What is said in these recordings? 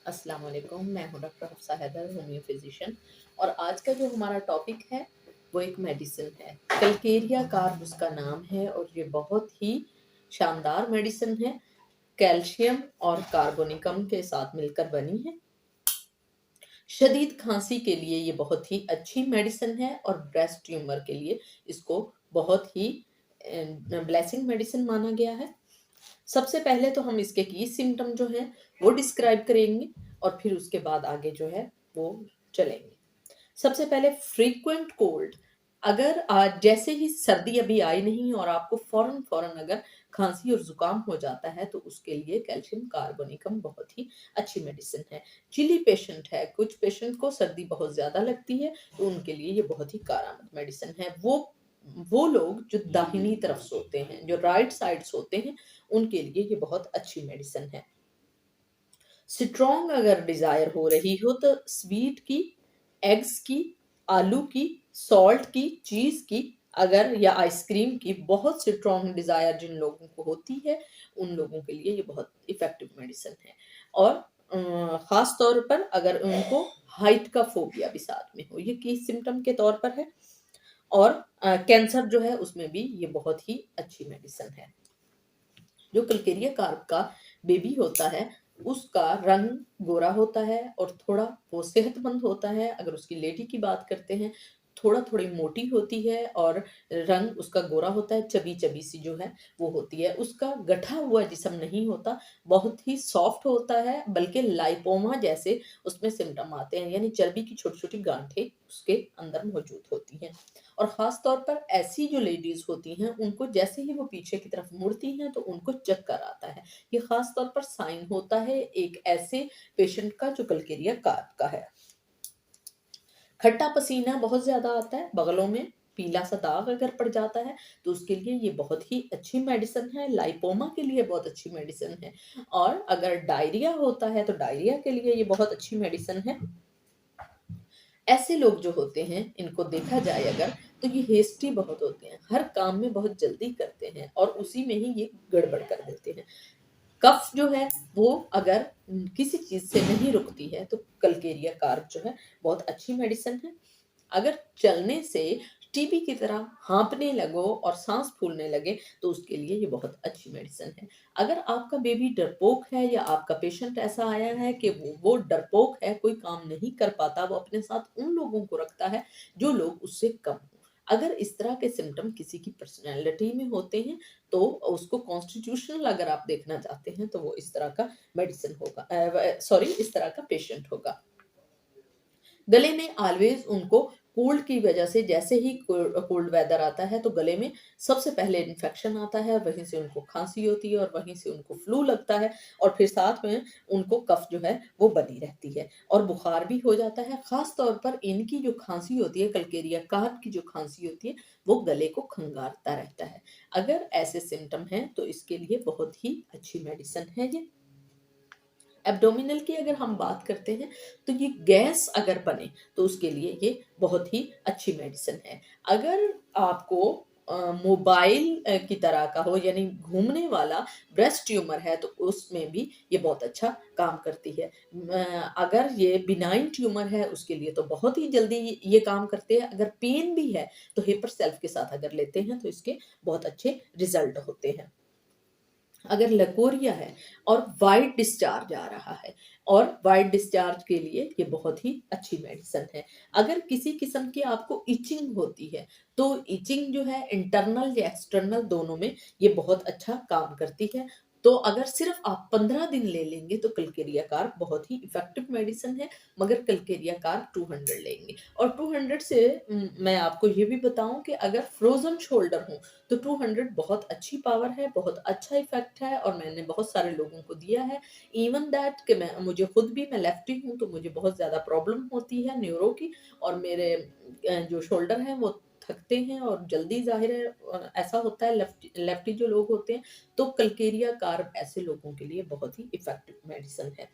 अस्सलाम वालेकुम। मैं हूँ doctor Hafsa Haider, homeo physician. और आज का जो हमारा टॉपिक है वो एक मेडिसिन है। कलकेरिया कार्ब उसका नाम है और ये बहुत ही शानदार मेडिसिन है। कैल्शियम और कार्बोनिकम के साथ मिलकर बनी है। शदीद खांसी के लिए ये बहुत ही अच्छी मेडिसिन है और ब्रेस्ट ट्यूमर के लिए इसको बहुत ही ब्लेसिंग मेडिसिन माना गया है। सबसे पहले तो हम इसके की सिम्टम जो है वो डिस्क्राइब करेंगे और फिर उसके बाद आगे जो है वो चलेंगे। सबसे पहले फ्रीक्वेंट कोल्ड। अगर आज जैसे ही सर्दी अभी आई नहीं और आपको फौरन फौरन अगर खांसी और जुकाम हो जाता है तो उसके लिए कैल्शियम कार्बोनिकम बहुत ही अच्छी मेडिसिन है। चिली पेशेंट है, कुछ पेशेंट को सर्दी बहुत ज्यादा लगती है तो उनके लिए ये बहुत ही कारगर मेडिसिन है। वो लोग जो दाहिनी तरफ सोते हैं, जो राइट साइड सोते हैं, उनके लिए ये बहुत अच्छी मेडिसिन है। स्ट्रॉन्ग अगर डिजायर हो रही हो तो स्वीट की, एग्स की, आलू की, सॉल्ट की, चीज की, अगर या आइसक्रीम की बहुत स्ट्रॉन्ग डिजायर जिन लोगों को होती है उन लोगों के लिए ये बहुत इफेक्टिव मेडिसिन है। और खास तौर पर अगर उनको हाइट का फोबिया भी साथ में हो, ये की सिम्टम के तौर पर है। और कैंसर जो है उसमें भी ये बहुत ही अच्छी मेडिसिन है। जो कल्केरिया कार्प का बेबी होता है उसका रंग गोरा होता है और थोड़ा वो सेहतमंद होता है। अगर उसकी लेडी की बात करते हैं, थोड़ा थोड़ी मोटी होती है और रंग उसका गोरा होता है, चबी चबी सी जो है वो होती है। उसका गठा हुआ जिस्म नहीं होता, बहुत ही सॉफ्ट होता है, बल्कि लाइपोमा जैसे उसमें सिम्टम आते हैं, यानी चर्बी की छोटी छोटी गांठें उसके अंदर मौजूद होती हैं। और खास तौर पर ऐसी जो लेडीज होती हैं उनको जैसे ही वो पीछे की तरफ मुड़ती हैं तो उनको चक्कर आता है। ये खास तौर पर साइन होता है एक ऐसे पेशेंट का जो कलकेरिया कार्प का है। खट्टा पसीना बहुत ज्यादा आता है, बगलों में पीला सा दाग अगर पड़ जाता है तो उसके लिए ये बहुत ही अच्छी मेडिसिन है। लाइपोमा के लिए बहुत अच्छी मेडिसिन है। और अगर डायरिया होता है तो डायरिया के लिए ये बहुत अच्छी मेडिसिन है। ऐसे लोग जो होते हैं इनको देखा जाए अगर, तो ये हेस्टी बहुत होते हैं, हर काम में बहुत जल्दी करते हैं और उसी में ही ये गड़बड़ कर देते हैं। कफ जो है वो अगर किसी चीज से नहीं रुकती है तो कलकेरिया कार्ब जो है बहुत अच्छी मेडिसिन है। अगर चलने से टीबी की तरह हाँपने लगो और सांस फूलने लगे तो उसके लिए ये बहुत अच्छी मेडिसिन है। अगर आपका बेबी डरपोक है या आपका पेशेंट ऐसा आया है कि वो डरपोक है, कोई काम नहीं कर पाता, वो अपने साथ उन लोगों को रखता है जो लोग उससे कम हो, अगर इस तरह के सिम्टम किसी की पर्सनैलिटी में होते हैं तो उसको कॉन्स्टिट्यूशनल अगर आप देखना चाहते हैं तो वो इस तरह का मेडिसिन होगा, सॉरी इस तरह का पेशेंट होगा। गले में ऑलवेज उनको कोल्ड की वजह से, जैसे ही कोल्ड वेदर आता है तो गले में सबसे पहले इन्फेक्शन आता है, वहीं से उनको खांसी होती है और वहीं से उनको फ्लू लगता है और फिर साथ में उनको कफ जो है वो बनी रहती है और बुखार भी हो जाता है। खास तौर पर इनकी जो खांसी होती है, कलकेरिया कार्प की जो खांसी होती है, वो गले को खंगारता रहता है। अगर ऐसे सिम्टम हैं तो इसके लिए बहुत ही अच्छी मेडिसिन है ये। एब्डोमिनल की अगर हम बात करते हैं तो ये गैस अगर बने तो उसके लिए ये बहुत ही अच्छी मेडिसिन है। अगर आपको मोबाइल की तरह का हो, यानी घूमने वाला ब्रेस्ट ट्यूमर है तो उसमें भी ये बहुत अच्छा काम करती है। अगर ये बिनाइन ट्यूमर है उसके लिए तो बहुत ही जल्दी ये काम करते हैं। अगर पेन भी है तो हेपर सेल्फ के साथ अगर लेते हैं तो इसके बहुत अच्छे रिजल्ट होते हैं। अगर लकोरिया है और वाइट डिस्चार्ज आ रहा है, और वाइट डिस्चार्ज के लिए ये बहुत ही अच्छी मेडिसिन है। अगर किसी किस्म की आपको इचिंग होती है तो इचिंग जो है इंटरनल या एक्सटर्नल दोनों में ये बहुत अच्छा काम करती है। तो अगर सिर्फ आप 15 दिन ले लेंगे तो कलकेरिया कार्ब बहुत ही इफेक्टिव मेडिसिन है। मगर कलकेरिया कार्ब 200 लेंगे और 200 से मैं आपको ये भी बताऊं कि अगर फ्रोजन शोल्डर हो तो 200 बहुत अच्छी पावर है, बहुत अच्छा इफेक्ट है और मैंने बहुत सारे लोगों को दिया है। इवन दैट कि मुझे खुद भी, मैं लेफ्टी हूँ तो मुझे बहुत ज़्यादा प्रॉब्लम होती है न्यूरो की, और मेरे जो शोल्डर हैं वो थकते हैं और जल्दी, जाहिर है ऐसा होता है, लेफ्टी जो लोग होते हैं, तो कलकेरिया कार्ब ऐसे लोगों के लिए बहुत ही इफेक्टिव मेडिसिन है।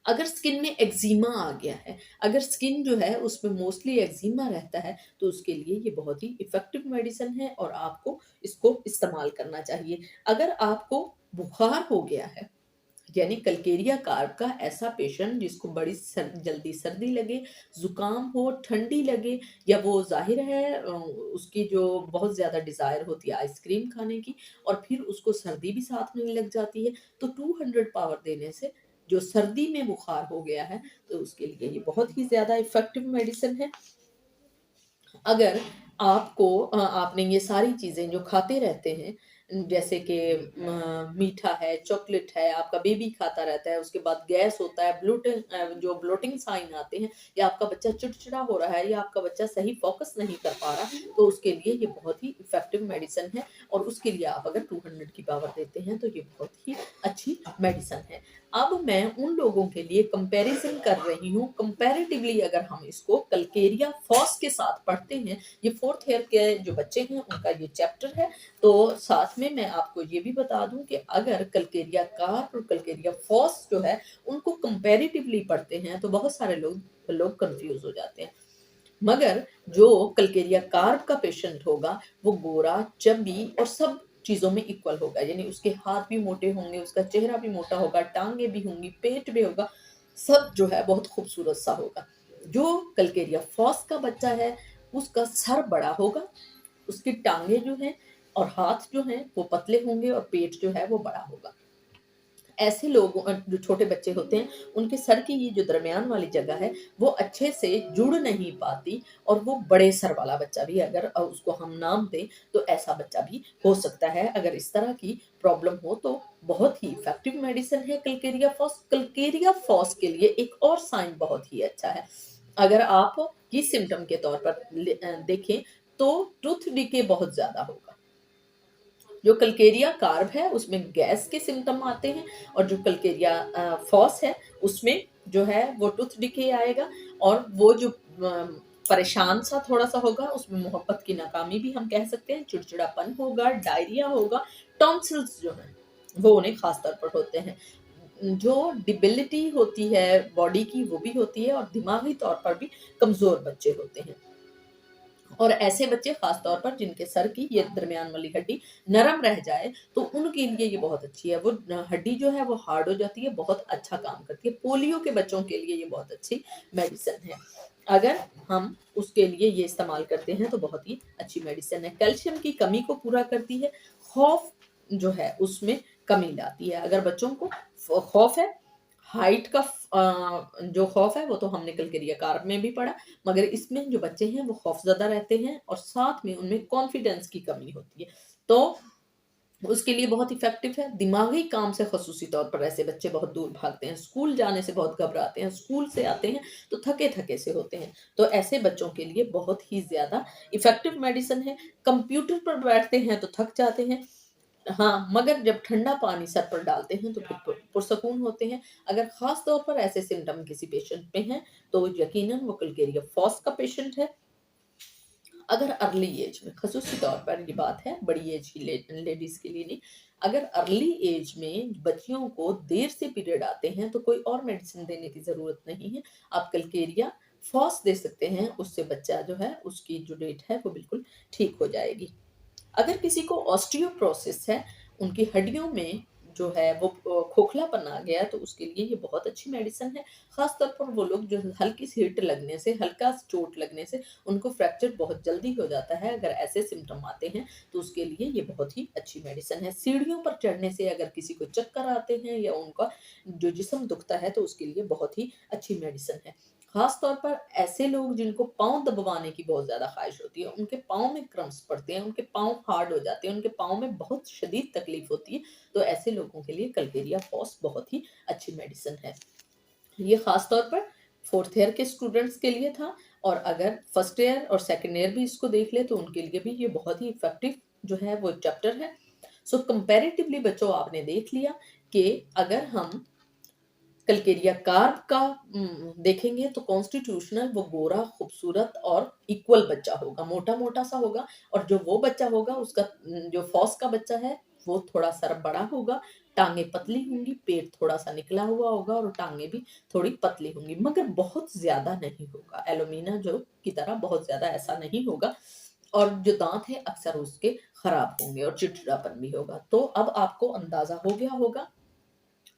अगर स्किन में एक्जिमा आ गया है, अगर स्किन जो है उसमें मोस्टली एक्जिमा रहता है तो उसके लिए ये बहुत ही इफेक्टिव मेडिसिन है और आपको इसको इस्तेमाल करना चाहिए। अगर आपको बुखार हो गया है यानी कल्केरिया कार्प का ऐसा पेशेंट जिसको बड़ी जल्दी सर्दी लगे, जुकाम हो, ठंडी लगे, या वो जाहिर है उसकी जो बहुत ज़्यादा डिज़ायर होती है आइसक्रीम खाने की, और फिर उसको सर्दी भी साथ में लग जाती है, तो 200 पावर देने से जो सर्दी में बुखार हो गया है, तो उसके लिए ये बहुत ही ज़्यादा इफ़ेक्टिव मेडिसिन है। अगर आपने ये सारी चीज़ें जो खाते रहते हैं, जैसे कि मीठा है, चॉकलेट है, आपका बेबी खाता रहता है, उसके बाद गैस होता है, जो ब्लोटिंग साइन आते हैं, या आपका बच्चा चिड़चिड़ा हो रहा है, या आपका बच्चा सही फ़ोकस नहीं कर पा रहा, तो उसके लिए ये बहुत ही इफ़ेक्टिव मेडिसिन है, और उसके लिए आप अगर 200 की पावर देते हैं, तो ये बहुत ही अच्छी मेडिसिन है। अब मैं उन लोगों के लिए कंपैरिज़न कर रही हूँ, कंपैरेटिवली अगर हम इसको कल्केरिया फॉस के साथ पढ़ते हैं, ये 4th ईयर के जो बच्चे हैं उनका ये चैप्टर है, तो साथ में मैं आपको ये भी बता दूँ कि अगर कल्केरिया कार्प और कल्केरिया फॉस जो है, उनको कंपैरेटिवली पढ़ते हैं, तो बहुत सारे लोग कन्फ्यूज़ हो जाते हैं। मगर जो कल्केरिया कार्प का पेशेंट होगा, वो गोरा, चब्बी और सब चीज़ों में इक्वल होगा, यानी उसके हाथ भी मोटे होंगे, उसका चेहरा भी मोटा होगा, टाँगें भी होंगी, पेट भी होगा, सब जो है बहुत खूबसूरत सा होगा। जो कल्केरिया फॉस का बच्चा है, उसका सर बड़ा होगा, उसकी टाँगें जो हैं और हाथ जो हैं वो पतले होंगे, और पेट जो है वो बड़ा होगा। ऐसे लोग जो छोटे बच्चे होते हैं, उनके सर की ये जो दरमियान वाली जगह है, वो अच्छे से जुड़ नहीं पाती, और वो बड़े सर वाला बच्चा भी अगर उसको हम नाम दें, तो ऐसा बच्चा भी हो सकता है। अगर इस तरह की प्रॉब्लम हो, तो बहुत ही इफ़ेक्टिव मेडिसिन है कल्केरिया फॉस। कल्केरिया फॉस के लिए एक और साइन बहुत ही अच्छा है। अगर आप की सिम्पटम के तौर पर देखें, तो टूथ डिके बहुत ज़्यादा होगा। जो कल्केरिया कार्ब है उसमें गैस के सिम्पटम आते हैं, और जो कल्केरिया फॉस है उसमें जो है वो टूथ डिके आएगा, और वो जो परेशान सा थोड़ा सा होगा, उसमें मोहब्बत की नाकामी भी हम कह सकते हैं, चिड़चिड़ापन होगा, डायरिया होगा, टॉन्सिल्स जो हैं वो उन्हें खास तौर पर होते हैं। जो डिबिलिटी होती है बॉडी की, वो भी होती है, और दिमागी तौर पर भी कमजोर बच्चे होते हैं। और ऐसे बच्चे खास तौर पर जिनके सर की ये दरमियान वाली हड्डी नरम रह जाए, तो उनके लिए ये बहुत अच्छी है। वो हड्डी जो है वो हार्ड हो जाती है, बहुत अच्छा काम करती है। पोलियो के बच्चों के लिए ये बहुत अच्छी मेडिसिन है। अगर हम उसके लिए ये इस्तेमाल करते हैं, तो बहुत ही अच्छी मेडिसिन है। कैल्शियम की कमी को पूरा करती है। खौफ जो है उसमें कमी लाती है। अगर बच्चों को खौफ है, हाइट का जो खौफ है वो तो हमने कल्केरिया कार्ब में भी पढ़ा, मगर इसमें जो बच्चे हैं वो खौफज़दा रहते हैं, और साथ में उनमें कॉन्फिडेंस की कमी होती है। तो उसके लिए बहुत इफ़ेक्टिव है। दिमागी काम से ख़ुसूसी तौर पर ऐसे बच्चे बहुत दूर भागते हैं, स्कूल जाने से बहुत घबराते हैं, स्कूल से आते हैं तो थके-थके से होते हैं। तो ऐसे बच्चों के लिए बहुत ही ज़्यादा इफ़ेक्टिव मेडिसिन है। कंप्यूटर पर बैठते हैं तो थक जाते हैं। हाँ, मगर जब ठंडा पानी सर पर डालते हैं तो फिर पुरसकून होते हैं। अगर ख़ास तौर पर ऐसे सिम्पटम किसी पेशेंट में हैं, तो यकीनन वो कल्केरिया फॉस का पेशेंट है। अगर अर्ली एज में, ख़ुसूसी तौर पर ये बात है बड़ी एज की लेडीज़ के लिए नहीं, अगर अर्ली एज में बच्चियों को देर से पीरियड आते हैं, तो कोई और मेडिसिन देने की ज़रूरत नहीं है। आप कल्केरिया फॉस दे सकते हैं, उससे बच्चा जो है उसकी जो डेट है वो बिल्कुल ठीक हो जाएगी। अगर किसी को ऑस्टियोपोरोसिस है, उनकी हड्डियों में जो है वो खोखलापन आ गया है, तो उसके लिए ये बहुत अच्छी मेडिसिन है। ख़ास तौर पर वो लोग जो हल्की सी हिट लगने से, हल्का चोट लगने से उनको फ्रैक्चर बहुत जल्दी हो जाता है। अगर ऐसे सिम्पटम आते हैं, तो उसके लिए ये बहुत ही अच्छी मेडिसिन है। सीढ़ियों पर चढ़ने से अगर किसी को चक्कर आते हैं, या उनका जो जिस्म दुखता है, तो उसके लिए बहुत ही अच्छी मेडिसिन है। खास तौर पर ऐसे लोग जिनको पाँव दबवाने की बहुत ज़्यादा ख़्वाहिश होती है, उनके पाँव में क्रम्प्स पड़ते हैं, उनके पाँव हार्ड हो जाते हैं, उनके पाँव में बहुत शदीद तकलीफ़ होती है, तो ऐसे लोगों के लिए कल्केरिया फॉस बहुत ही अच्छी मेडिसिन है। ये ख़ास तौर पर 4th ईयर के स्टूडेंट्स के लिए था, और अगर फर्स्ट ईयर और सेकंड ईयर भी इसको देख लें, तो उनके लिए भी ये बहुत ही इफ़ेक्टिव जो है वो चैप्टर है। सो कंपैरेटिवली बच्चों आपने देख लिया कि अगर हम कल्केरिया कार्प का देखेंगे, तो कॉन्स्टिट्यूशनल वो गोरा, खूबसूरत और इक्वल बच्चा होगा, मोटा-मोटा सा होगा, और जो वो बच्चा होगा उसका जो फॉस का बच्चा है, वो थोड़ा सर बड़ा होगा, टाँगें पतली होंगी, पेट थोड़ा-सा निकला हुआ होगा, और टाँगें भी थोड़ी पतली होंगी, मगर बहुत ज़्यादा नहीं होगा। एलुमिना जो की तरह बहुत ज़्यादा ऐसा नहीं होगा, और जो दाँत है अक्सर उसके खराब होंगे, और चिड़चिड़ापन भी होगा। तो अब आपको अंदाज़ा हो गया होगा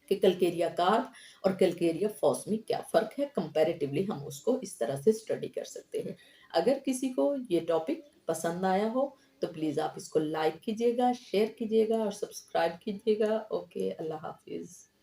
कि कल्केरिया कार्ब और कल्केरिया फॉस में क्या फ़र्क है, कंपैरेटिवली हम उसको इस तरह से स्टडी कर सकते हैं। अगर किसी को ये टॉपिक पसंद आया हो, तो प्लीज़ आप इसको लाइक कीजिएगा, शेयर कीजिएगा और सब्सक्राइब कीजिएगा। ओके, अल्लाह हाफ़िज़।